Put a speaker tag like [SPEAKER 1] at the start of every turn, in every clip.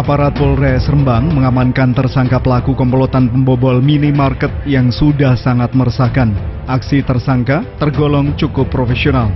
[SPEAKER 1] Aparat Polres Rembang mengamankan tersangka pelaku komplotan pembobol minimarket yang sudah sangat meresahkan. Aksi tersangka tergolong cukup profesional.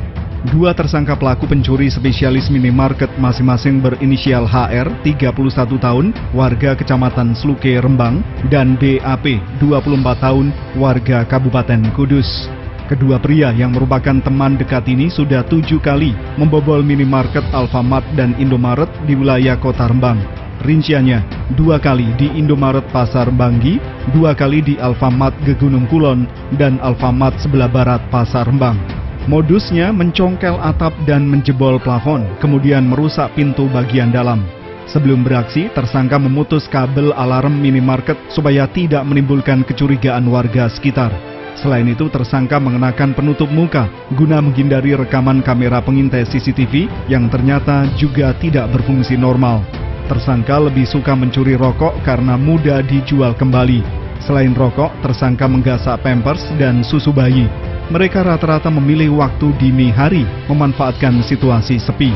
[SPEAKER 1] Dua tersangka pelaku pencuri spesialis minimarket masing-masing berinisial HR, 31 tahun, warga Kecamatan Sluke, Rembang, dan BAP, 24 tahun, warga Kabupaten Kudus. Kedua pria yang merupakan teman dekat ini sudah 7 kali membobol minimarket Alfamart dan Indomaret di wilayah Kota Rembang. Rinciannya, 2 kali di Indomaret Pasar Banggi, 2 kali di Alfamart Gegunung Kulon, dan Alfamart sebelah barat Pasar Rembang. Modusnya mencongkel atap dan menjebol plafon, kemudian merusak pintu bagian dalam. Sebelum beraksi, tersangka memutus kabel alarm minimarket supaya tidak menimbulkan kecurigaan warga sekitar. Selain itu, tersangka mengenakan penutup muka guna menghindari rekaman kamera pengintai CCTV yang ternyata juga tidak berfungsi normal. Tersangka lebih suka mencuri rokok karena mudah dijual kembali. Selain rokok, tersangka menggasak pampers dan susu bayi. Mereka rata-rata memilih waktu dini hari, memanfaatkan situasi sepi.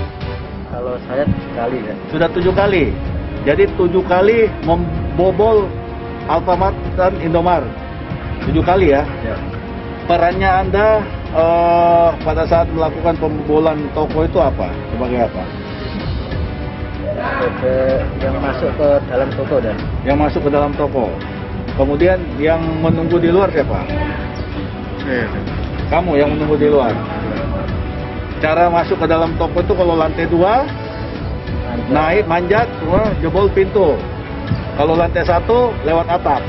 [SPEAKER 2] Kalau saya 7 kali ya.
[SPEAKER 3] Sudah 7 kali. Jadi 7 kali membobol Alfamart dan Indomaret. 7 kali ya?
[SPEAKER 2] Ya.
[SPEAKER 3] Perannya Anda pada saat melakukan pembobolan toko itu apa? Sebagai apa?
[SPEAKER 2] Yang masuk ke dalam toko dan.
[SPEAKER 3] Yang masuk ke dalam toko. Kemudian yang menunggu di luar siapa? Kamu yang menunggu di luar. Cara masuk ke dalam toko itu kalau lantai 2, naik manjat, jebol pintu. Kalau lantai 1, lewat atap.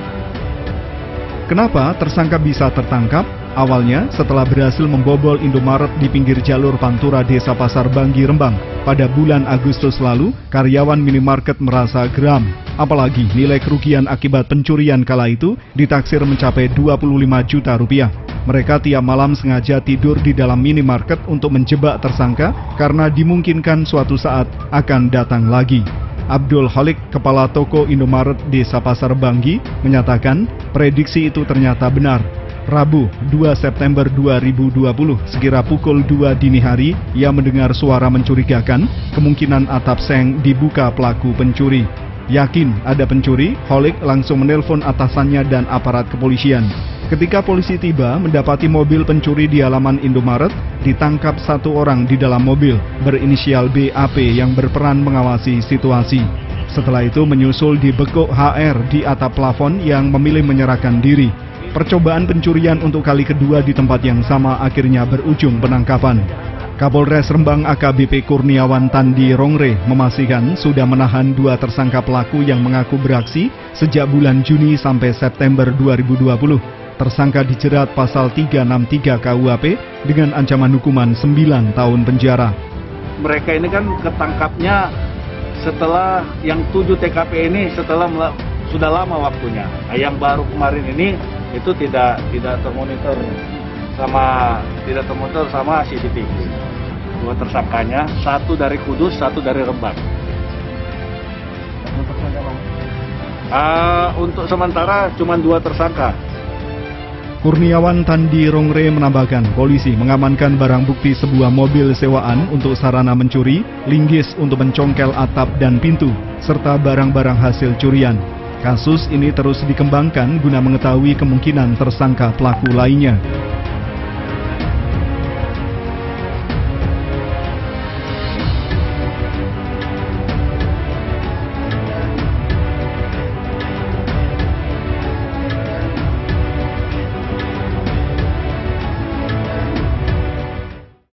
[SPEAKER 1] Kenapa tersangka bisa tertangkap? Awalnya, setelah berhasil membobol Indomaret di pinggir jalur Pantura Desa Pasar Banggi, Rembang, pada bulan Agustus lalu, karyawan minimarket merasa geram. Apalagi nilai kerugian akibat pencurian kala itu ditaksir mencapai 25 juta rupiah. Mereka tiap malam sengaja tidur di dalam minimarket untuk menjebak tersangka karena dimungkinkan suatu saat akan datang lagi. Abdul Holik, kepala toko Indomaret Desa Pasar Banggi, menyatakan prediksi itu ternyata benar. Rabu, 2 September 2020, sekira pukul 2 dini hari, ia mendengar suara mencurigakan, kemungkinan atap seng dibuka pelaku pencuri. Yakin ada pencuri, Holik langsung menelpon atasannya dan aparat kepolisian. Ketika polisi tiba, mendapati mobil pencuri di halaman Indomaret, ditangkap 1 orang di dalam mobil, berinisial BAP yang berperan mengawasi situasi. Setelah itu menyusul dibekuk HR di atap plafon yang memilih menyerahkan diri. Percobaan pencurian untuk kali kedua di tempat yang sama akhirnya berujung penangkapan. Kapolres Rembang AKBP Kurniawan Tandi Rongre memastikan sudah menahan 2 tersangka pelaku yang mengaku beraksi sejak bulan Juni sampai September 2020. Tersangka dijerat pasal 363 KUHP dengan ancaman hukuman 9 tahun penjara.
[SPEAKER 3] Mereka ini kan ketangkapnya setelah yang 7 TKP ini sudah lama waktunya. Yang baru kemarin ini itu tidak termonitor sama CCTV. 2 tersangkanya, 1 dari Kudus, 1 dari Rembang. Untuk sementara cuma 2 tersangka.
[SPEAKER 1] Kurniawan Tandi Rongre menambahkan, polisi mengamankan barang bukti sebuah mobil sewaan untuk sarana mencuri, linggis untuk mencongkel atap dan pintu, serta barang-barang hasil curian. Kasus ini terus dikembangkan guna mengetahui kemungkinan tersangka pelaku lainnya.